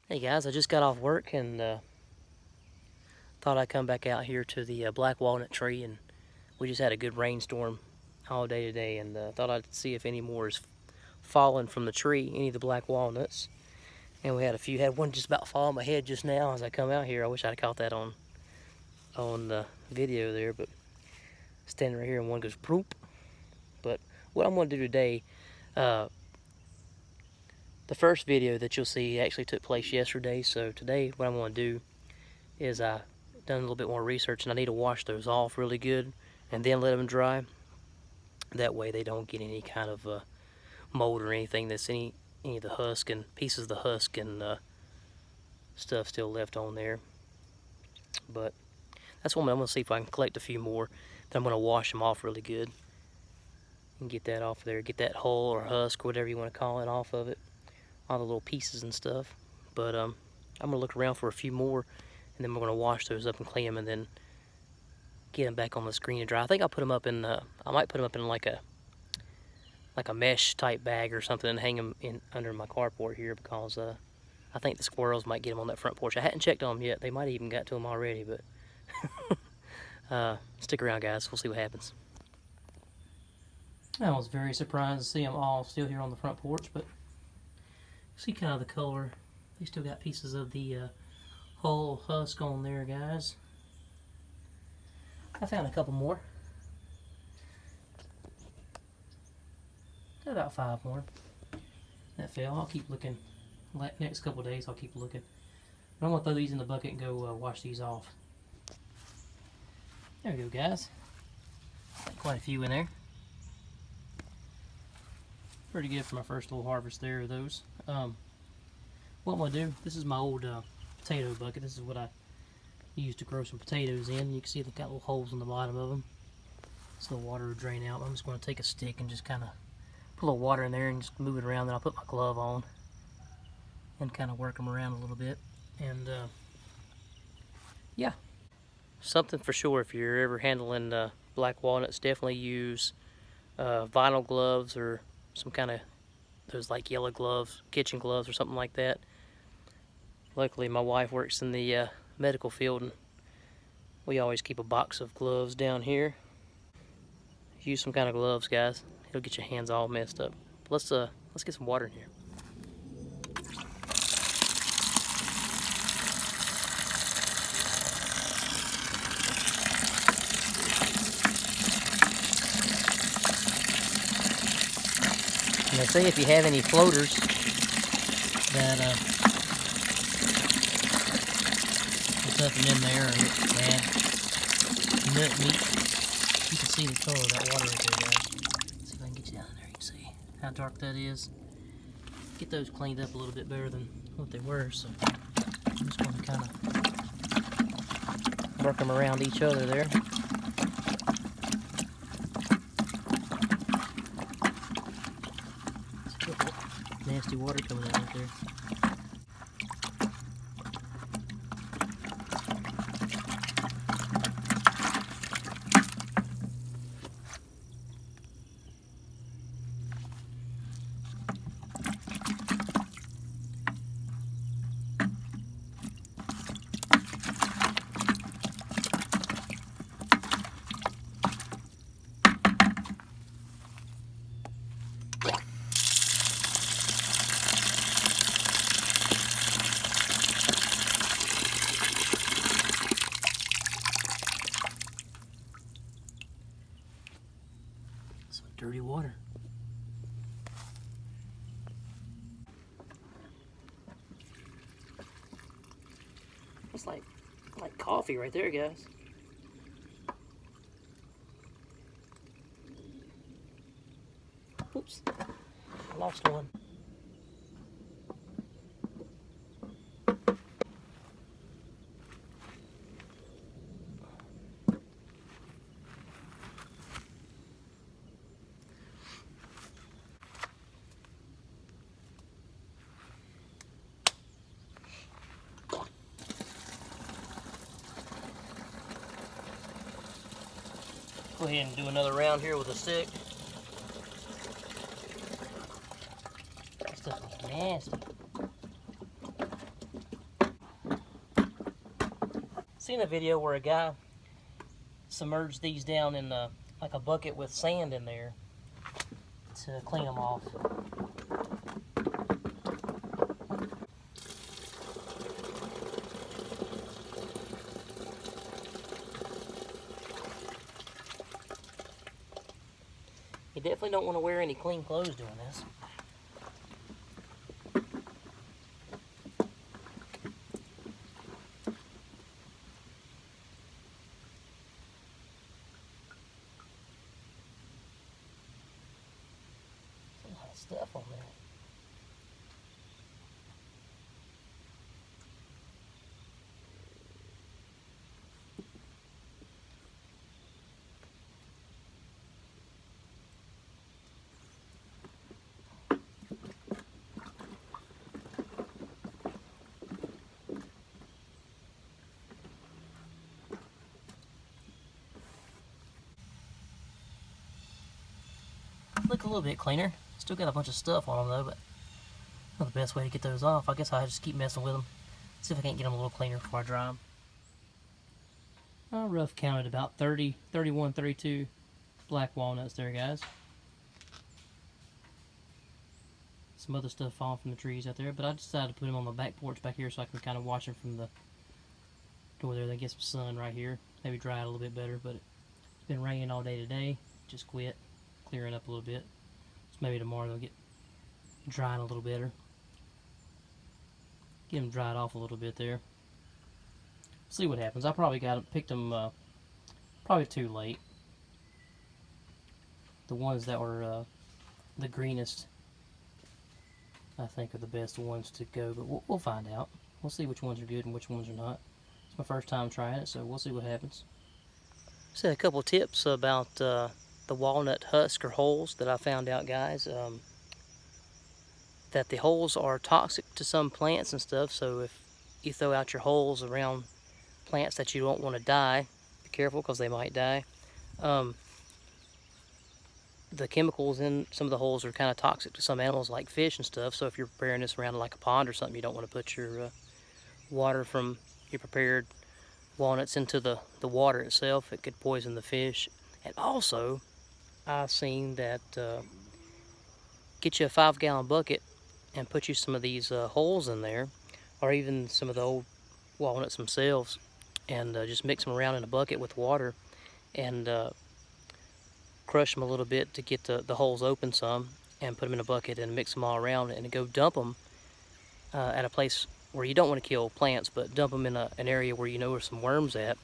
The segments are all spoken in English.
Hey guys, I just got off work and thought I'd come back out here to the black walnut tree, and we just had a good rainstorm all day today, and thought I'd see if any more is falling from the tree, any of the black walnuts. And we had a few. Had one just about fall on my head just now as I come out here. I wish I'd caught that on the video there, but standing right here and one goes poop. But what I'm going to do today, uh, the first video that you'll see actually took place yesterday. So today, what I'm going to do is I done a little bit more research, and I need to wash those off really good and then let them dry. That way they don't get any kind of mold or anything that's any of the husk and pieces of the husk and stuff still left on there. But that's one I'm going to see if I can collect a few more. Then I'm going to wash them off really good and get that off there, get that hull or husk or whatever you want to call it off of it, all the little pieces and stuff. But I'm going to look around for a few more, and then we're going to wash those up and clean them, and then get them back on the screen to dry. I think I'll put them up in, I might put them up in like a mesh type bag or something and hang them in under my carport here, because I think the squirrels might get them on that front porch. I hadn't checked on them yet. They might have even got to them already, but stick around, guys. We'll see what happens. I was very surprised to see them all still here on the front porch, but see kind of the color. They still got pieces of the whole husk on there, guys. I found a couple more. Got about 5 more. That fell. I'll keep looking. Next couple of days, I'll keep looking. But I'm going to throw these in the bucket and go wash these off. There we go, guys. Quite a few in there. Pretty good for my first little harvest there of those. What I'm going to do, this is my old potato bucket. This is what I used to grow some potatoes in. You can see they've got little holes in the bottom of them, so the water will drain out. I'm just going to take a stick and just kind of put a little water in there and just move it around. Then I'll put my glove on and kind of work them around a little bit. And yeah, something for sure, if you're ever handling black walnuts, definitely use vinyl gloves or some kind of those like yellow gloves, kitchen gloves or something like that. Luckily my wife works in the medical field, and we always keep a box of gloves down here. Use some kind of gloves, guys. It'll get your hands all messed up. But let's get some water in here. And they say if you have any floaters that stuff them in there or bad nut meat, you can see the color of that water right there, guys. See if I can get you down in there. You can see how dark that is. Get those cleaned up a little bit better than what they were, so I'm just going to kind of work them around each other there. Nasty water coming out right there. Dirty water. It's like coffee right there, guys. Oops, I lost one. Go ahead and do another round here with a stick. That stuff is nasty. Seen a video where a guy submerged these down in like a bucket with sand in there to clean them off. You definitely don't want to wear any clean clothes doing this. There's a lot of stuff on there. Look a little bit cleaner. Still got a bunch of stuff on them though, but not the best way to get those off. I guess I'll just keep messing with them. See if I can't get them a little cleaner before I dry them. I rough counted about 30, 31, 32 black walnuts there, guys. Some other stuff falling from the trees out there, but I decided to put them on my back porch back here so I can kind of watch them from the door there. They get some sun right here. Maybe dry it a little bit better, but it's been raining all day today. Just quit. Clearing up a little bit. So maybe tomorrow they'll get drying a little better. Get them dried off a little bit there. See what happens. I probably picked them probably too late. The ones that were the greenest, I think, are the best ones to go, but we'll find out. We'll see which ones are good and which ones are not. It's my first time trying it, so we'll see what happens. Just a couple tips about the walnut husk or holes that I found out, guys. That the holes are toxic to some plants and stuff, so if you throw out your holes around plants that you don't want to die, be careful because they might die. The chemicals in some of the holes are kind of toxic to some animals like fish and stuff, so if you're preparing this around like a pond or something, you don't want to put your water from your prepared walnuts into the water itself. It could poison the fish. And also, I've seen that get you a 5-gallon bucket and put you some of these holes in there, or even some of the old walnuts themselves, and just mix them around in a bucket with water and crush them a little bit to get the holes open some, and put them in a bucket and mix them all around and go dump them at a place where you don't want to kill plants, but dump them in an area where you know there's some worms at,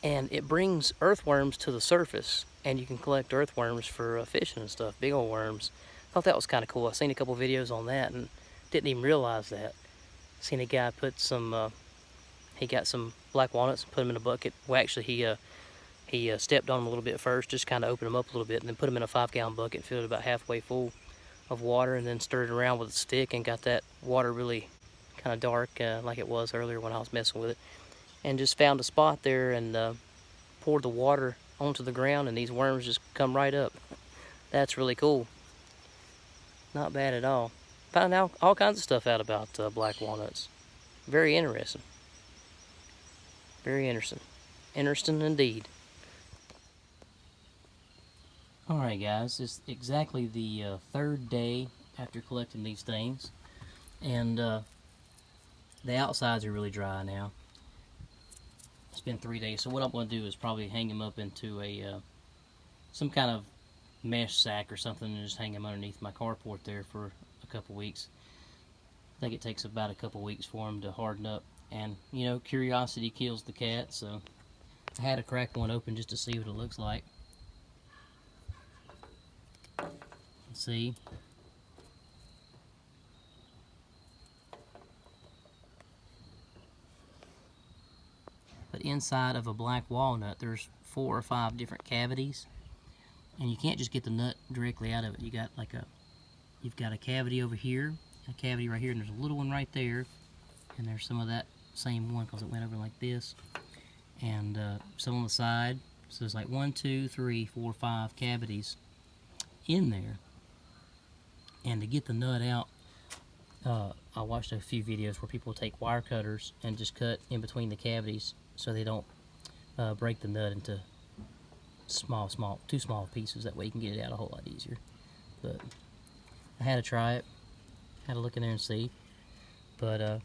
and it brings earthworms to the surface, and you can collect earthworms for fishing and stuff, big old worms. Thought that was kind of cool. I've seen a couple videos on that and didn't even realize that. Seen a guy put some, he got some black walnuts and put them in a bucket. Well, actually, he stepped on them a little bit first, just kind of opened them up a little bit, and then put them in a 5-gallon bucket, filled it about halfway full of water, and then stirred it around with a stick and got that water really kind of dark like it was earlier when I was messing with it. And just found a spot there and poured the water onto the ground, and these worms just come right up. That's really cool. Not bad at all. Found out all kinds of stuff out about black walnuts. Very interesting. Very interesting. Interesting indeed. Alright guys, it's exactly the third day after collecting these things. And the outsides are really dry now. It's been 3 days, so what I'm going to do is probably hang them up into a some kind of mesh sack or something and just hang them underneath my carport there for a couple weeks. I think it takes about a couple weeks for them to harden up, and you know, curiosity kills the cat, so I had to crack one open just to see what it looks like. Let's see. But inside of a black walnut, there's 4 or 5 different cavities, and you can't just get the nut directly out of it. You've got a cavity over here, a cavity right here, and there's a little one right there, and there's some of that same one because it went over like this, and some on the side. So there's like 1, 2, 3, 4, 5 cavities in there. And to get the nut out, I watched a few videos where people take wire cutters and just cut in between the cavities so they don't break the nut into too small pieces. That way you can get it out a whole lot easier. But I had to try it, had to look in there and see. But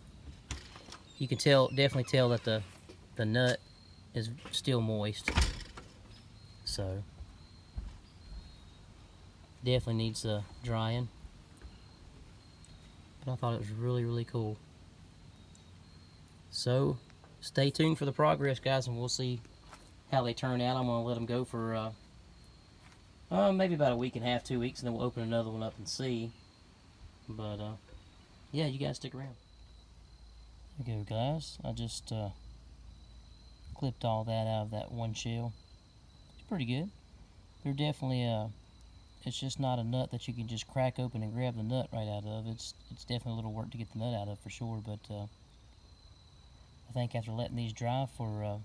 you can definitely tell that the nut is still moist. So definitely needs drying. But I thought it was really, really cool. So stay tuned for the progress, guys, and we'll see how they turn out. I'm going to let them go for maybe about a week and a half, 2 weeks, and then we'll open another one up and see. But yeah, you guys stick around. There you go, guys. I just clipped all that out of that one shell. It's pretty good. They're definitely it's just not a nut that you can just crack open and grab the nut right out of. It's definitely a little work to get the nut out of for sure, but I think after letting these dry for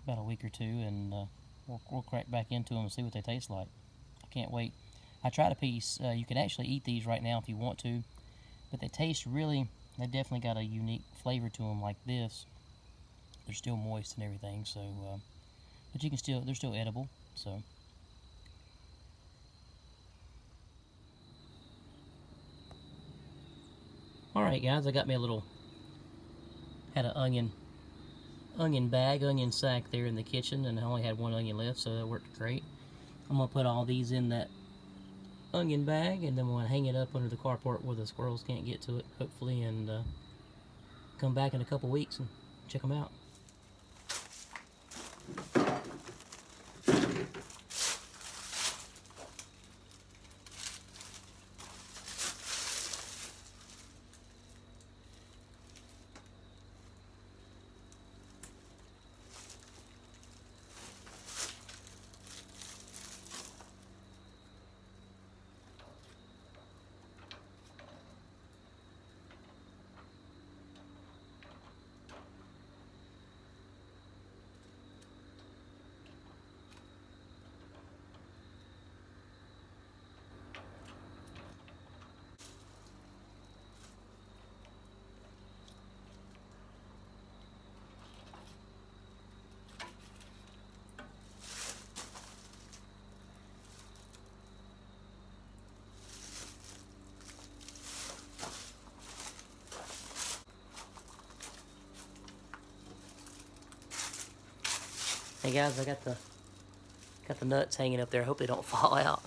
about a week or two, and we'll crack back into them and see what they taste like. I can't wait. I tried a piece. You can actually eat these right now if you want to, but they taste really, they definitely got a unique flavor to them like this. They're still moist and everything, so but you can still, they're still edible, so. Alright guys, I got me a little, had an onion sack there in the kitchen, and I only had one onion left, so that worked great. I'm going to put all these in that onion bag, and then I'm going to hang it up under the carport where the squirrels can't get to it, hopefully, and come back in a couple weeks and check them out. Hey guys, I got the nuts hanging up there. I hope they don't fall out.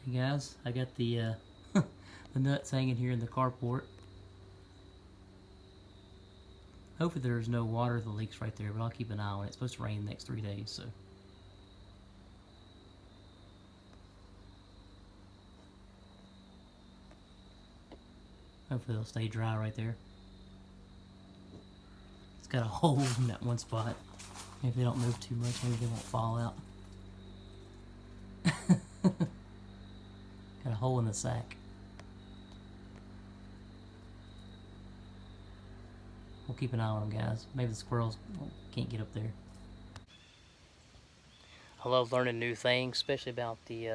Hey guys, I got the the nuts hanging here in the carport. Hopefully there's no water that leaks right there, but I'll keep an eye on it. It's supposed to rain the next 3 days, so. Hopefully they'll stay dry right there. It's got a hole in that one spot. Maybe they don't move too much, maybe they won't fall out. Got a hole in the sack. We'll keep an eye on them, guys. Maybe the squirrels can't get up there. I love learning new things, especially about the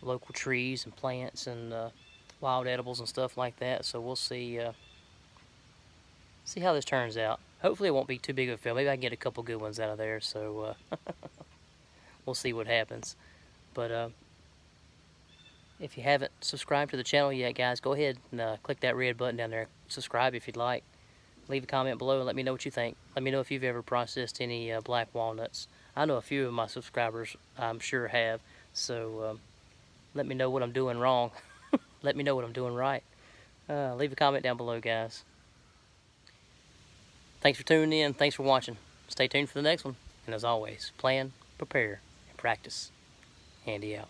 local trees and plants and wild edibles and stuff like that. So we'll see how this turns out. Hopefully it won't be too big of a fail. Maybe I can get a couple good ones out of there. So we'll see what happens. But if you haven't subscribed to the channel yet, guys, go ahead and click that red button down there. Subscribe if you'd like. Leave a comment below and let me know what you think. Let me know if you've ever processed any black walnuts. I know a few of my subscribers, I'm sure, have. So let me know what I'm doing wrong. Let me know what I'm doing right. Leave a comment down below, guys. Thanks for tuning in. Thanks for watching. Stay tuned for the next one. And as always, plan, prepare, and practice. Handy out.